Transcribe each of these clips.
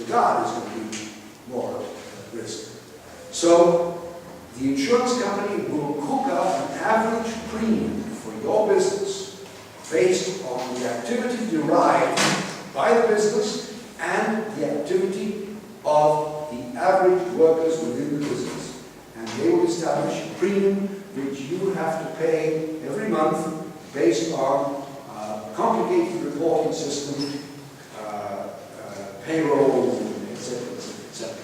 guard is going to be more at risk. So the insurance company will cook up an average premium for your business based on the activity derived by the business and the activity of the average workers within the business. And they will establish a premium which you have to pay every month based on complicated reporting system, payroll, etc., etc.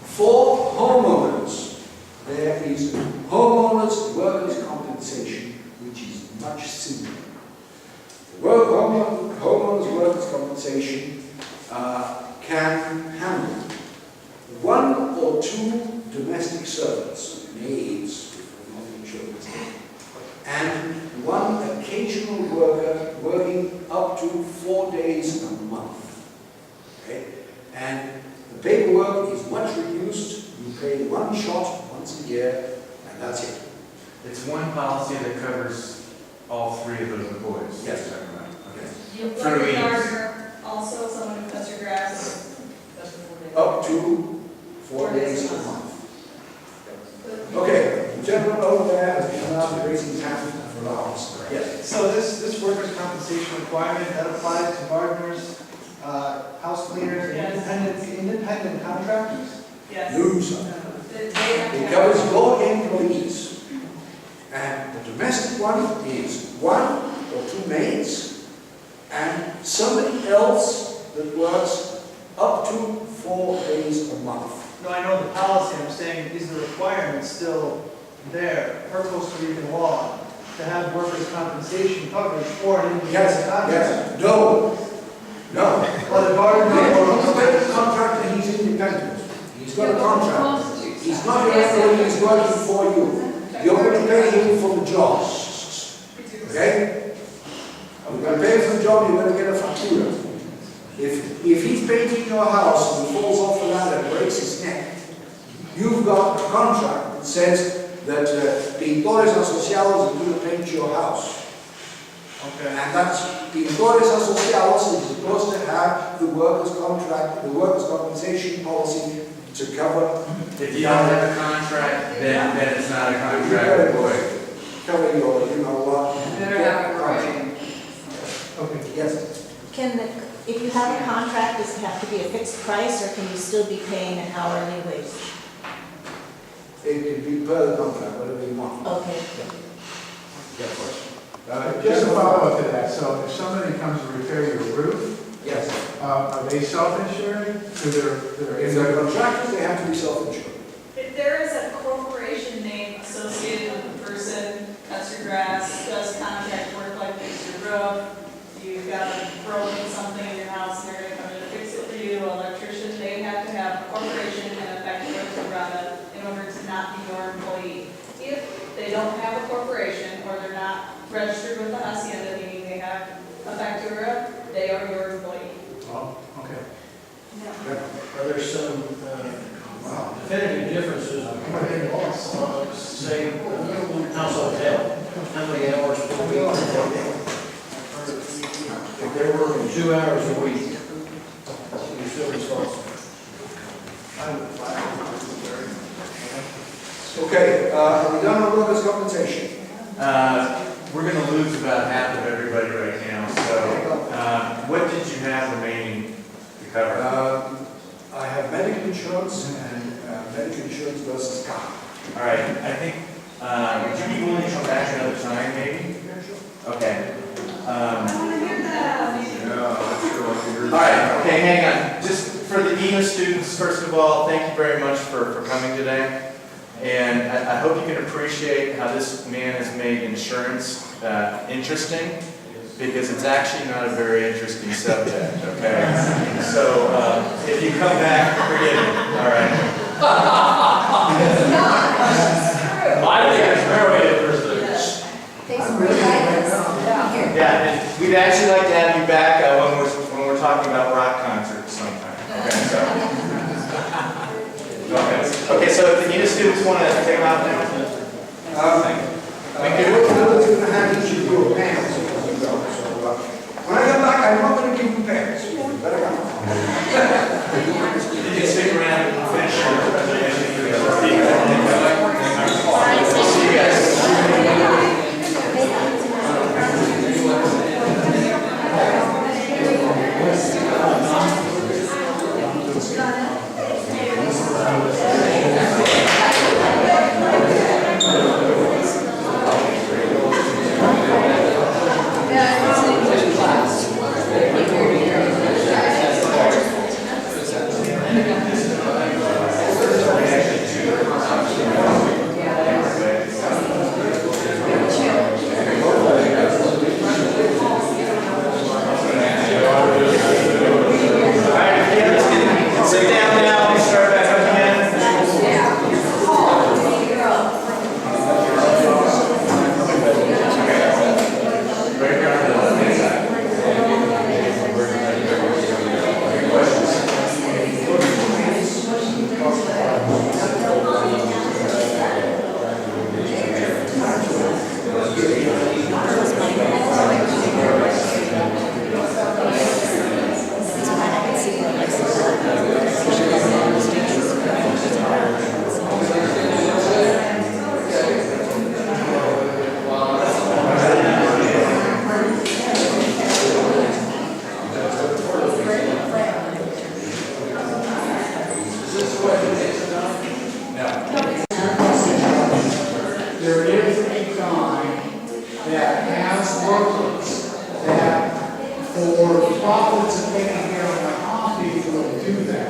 For homeowners, there is homeowners workers' compensation, which is much simpler. Homeowners workers' compensation can handle 1 or 2 domestic servants, maids, not insurance, and 1 occasional worker working up to 4 days a month. Okay? And the paperwork is much reduced. You pay 1 shot once a year, and that's it. It's one policy that covers all 3 of those employees. Yes. Okay. You Through like a ease. gardener, also someone who cuts your grass, that's the 4 days. Up to 4 days a month. Okay, the gentleman over there has been out raising his hand for hours. Yes. So this workers' compensation requirement, that applies to gardeners, house cleaners, and Yes. independent contractors? Yes. Lose. They have to It have- covers your employees. And the domestic one is 1 or 2 maids and somebody else that works up to 4 days a month. No, I know the policy, I'm saying, is the requirement still there per Costa Rican law to have workers' compensation coverage for an Yes, independent contractor? yes, no, no. Well, the gardener He's or a contractor, he's independent. He's got a contract. He's not your employee, he's working for you. You're going to pay him for the job. Okay? You're going to pay him for the job, you're going to get a factura. If he's painting your house and he falls off the ladder and breaks his neck, you've got a contract that says that pintores asociados are going to paint your house. Okay. And that's pintores asociados is supposed to have the workers' contract, the workers' compensation policy to cover. If you don't have a contract, then it's not a contract employee. Cover your, you know what? Better have it right. Okay, yes. If you have a contract, does it have to be a fixed price, or can you still be paying an hourly wage? It can be per the contract, whatever you want. Okay. Yes. Just a follow-up to that, so if somebody comes to repair your roof, Yes. are they self-insuring? Because If they're contractors, they have to be self-insured. If there is a corporation name associated with the person, cuts your grass, does contract work like fix your roof, you've got a broken something in your house, and they're gonna come in and fix it for you, electrician, they have to have a corporation and a factura to run it in order to not be your employee. If they don't have a corporation, or they're not registered with the hacienda, meaning they have a factura, they are your employee. Oh, okay. Are there some definitive differences between say, household help? How many hours per week? If they're working 2 hours a week, you're still responsible. Okay, are we done on workers' compensation? We're going to lose about half of everybody right now, so what did you have remaining to cover? I have medical insurance and medical insurance versus car. All right, I think, would you be willing to come back another time, maybe? Okay. I want to hear that. All right, okay, hang on. Just for the EMA students, first of all, thank you very much for coming today. And I hope you can appreciate how this man has made insurance interesting, because it's actually not a very interesting subject, okay? So if you come back, forgive me, all right? I think it's very interesting. Yeah, and we'd actually like to have you back when we're talking about rock concerts sometime, okay? So. Okay, so if the EMA students want to take them out now. Thank you. We're going to have each of you a pen. When I come back, I'm not going to give you pens. You better come. You can stick around and finish your presentation. See you guys. Sit down now and start back up again. Right here on the left-hand side. There is a guy that has workers that for profits of taking care of my coffee will do that.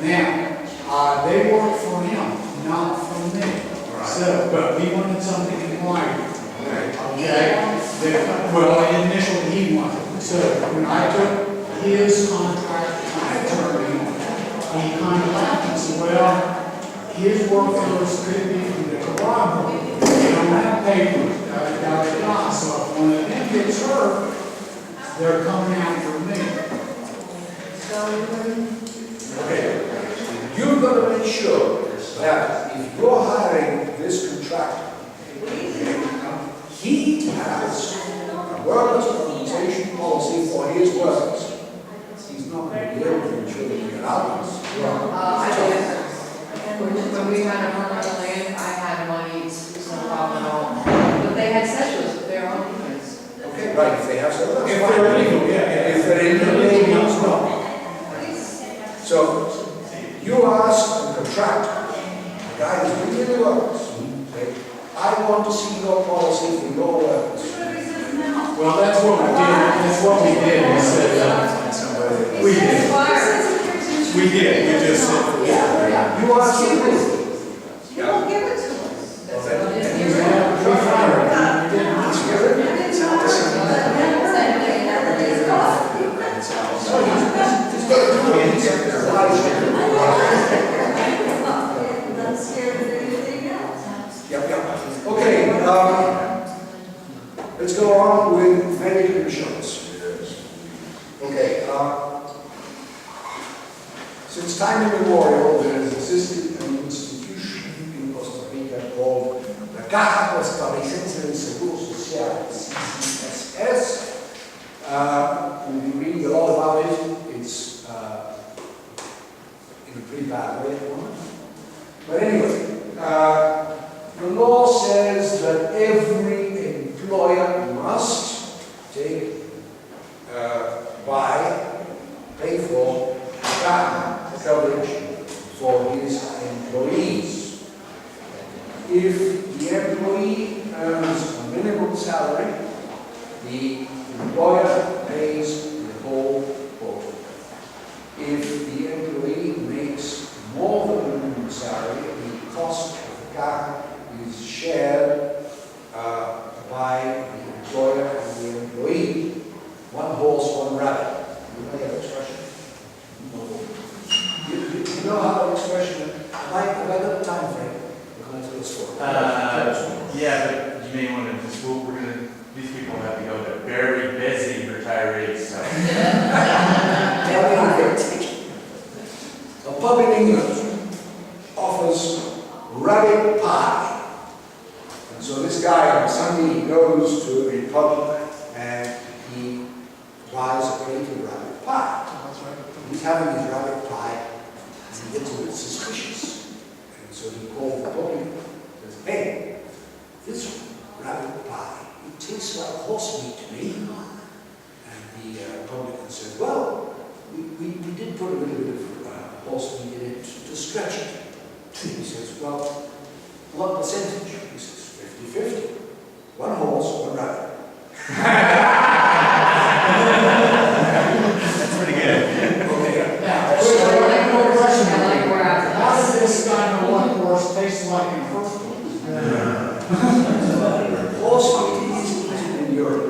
Now, they work for him, not for me. So, but we wanted something in writing. Okay? Well, initially he wanted. So when I took his contract to my attorney, he kind of laughed and said, well, his workers could be from the corroborate. They don't have paper, da. So if one of them gets hurt, they're coming after me. Okay, you're gonna make sure that if you're hiring this contractor, he has a workers' compensation policy for his workers. He's not gonna be able to ensure that you get out of this. I did. When we had a home on the land, I had money, it's no problem at all. But they had sessions with their own units. Okay, right, if they have some, that's If fine. they're illegal, yeah. If they're illegal, it's not. So, you ask the contractor, the guy who's doing the works, say, I want to see your policy for your workers. Well, that's what we did. That's what we did. We said, we did. We did. We just said. You ask him. You won't give it to us. We fired. We didn't. Yep. Okay, let's go on with medical insurance. Okay, since time immemorial, there has existed an institution in Costa Rica called la Caja Costarricense del Seguro Social, CCSS. We'll be reading a lot about it. It's in a pretty bad way at the moment. But anyway, the law says that every employer must take, pay for coverage for his employees. If the employee earns a minimum salary, the employer pays the whole quota. If the employee makes more than the minimum salary, the cost of the car is shared by the employer and the employee. One horse, one rabbit. You know that expression? You know how that expression, have I got a time frame? We're going to the story. Yeah, but you may want to just, these people have to go. They're very busy retirees, so. A pub in England offers rabbit pie. And so this guy on Sunday, he goes to a pub and he buys a plate of rabbit pie. He he's having his rabbit pie, and he gets a bit suspicious. And so he called the public and says, hey, this rabbit pie, it tastes like horse meat to me. And the publican said, well, we did put a little bit of horse meat in it to stretch it. And he says, well, what percentage? He says, 50-50. One horse, one rabbit. That's pretty good. Okay. Now, I so like one more horse, question. I like where I'm. How does this guy know what horse tastes like in the first place? Horse meat is eaten in Europe.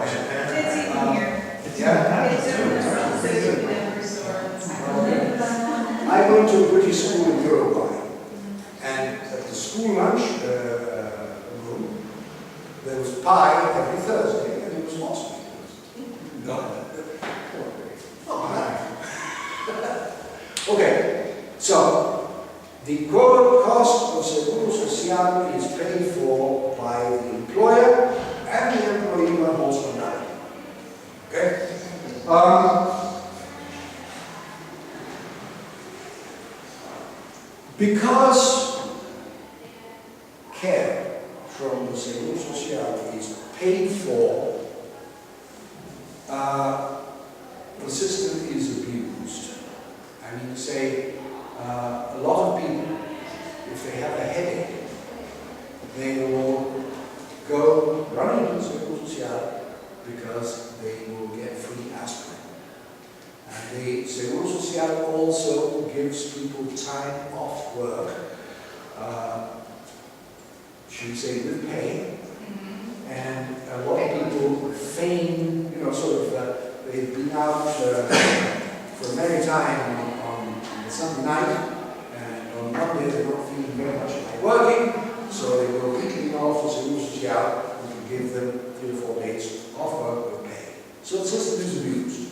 It's even here. Yeah. It's in the restaurant, in every store. I went to a British school in Uruguay, and at the school lunch room, there was pie every Thursday, and it was horse meat. No. Okay, so the quote cost of Seguro Social is paid for by the employer and the employee on horse and rabbit. Okay? Because care from the Seguro Social is paid for, the system is abused. I mean, say, a lot of people, if they have a headache, they will go running to the Seguro Social because they will get free aspirin. And the Seguro Social also gives people time off work, should we say with pay, and a lot of people feign, sort of, they've been out for a merry time on Sunday night, and on Monday they're not feeling very much like working, so they go quickly off to Seguro Social, we can give them 3 or 4 days off work with pay. So the system is abused.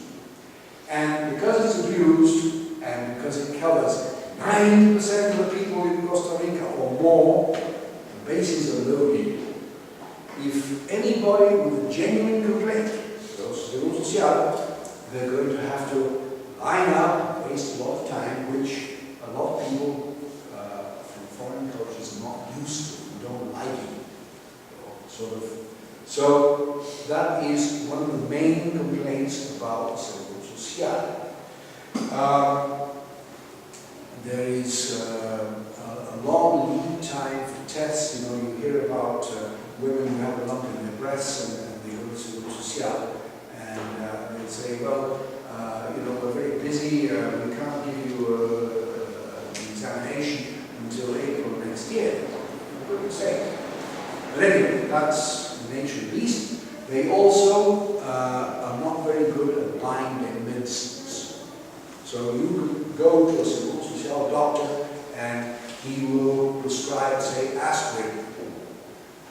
And because it's abused, and because it covers 90% of the people in Costa Rica or more, the bases are loaded. If anybody with a genuine complaint goes to Seguro Social, they're going to have to line up, waste a lot of time, which a lot of people from foreign cultures are not used to, don't like it. Sort of. So that is one of the main complaints about Seguro Social. There is a long lead time for tests. You hear about women who have a lump in their breasts and they go to Seguro Social, and they say, well, we're very busy, we can't give you an examination until April next year. For goodness sake. But anyway, that's the nature of the beast. They also are not very good at buying their medicines. So you could go to a Seguro Social doctor and he will prescribe, say, aspirin.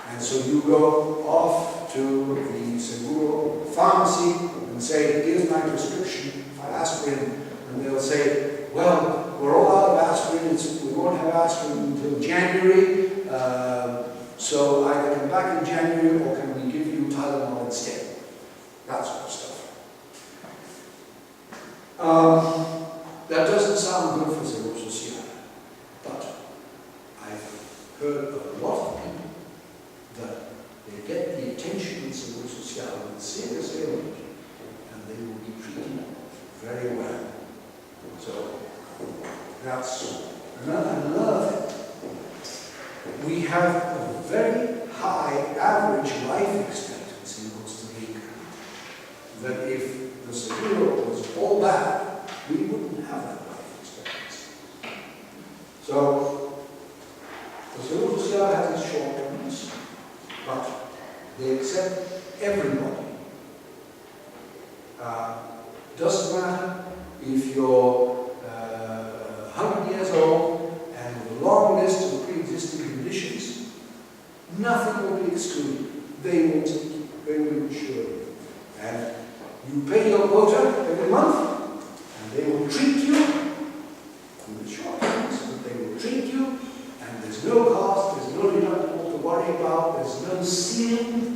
And so you go off to the Seguro pharmacy and say, here's my prescription for aspirin. And they'll say, well, we're all out of aspirin, we won't have aspirin until January, so either come back in January or can we give you Tylenol instead? That sort of stuff. That doesn't sound good for Seguro Social, but I've heard of a lot of people that they get the attention of Seguro Social with serious ailment and they will be treated very well. So that's another thing. We have a very high average life expectancy in Costa Rica. That if the Seguro was all bad, we wouldn't have that life expectancy. So the Seguro Social has its shortcomings, but they accept everybody. Doesn't matter if you're 100 years old and with a long list of pre-existing conditions, nothing will be excluded. They will take you, they will insure you. And you pay your quota every month, and they will treat you with the shortcomings, but they will treat you, and there's no cost, there's no deductible to worry about, there's no ceiling.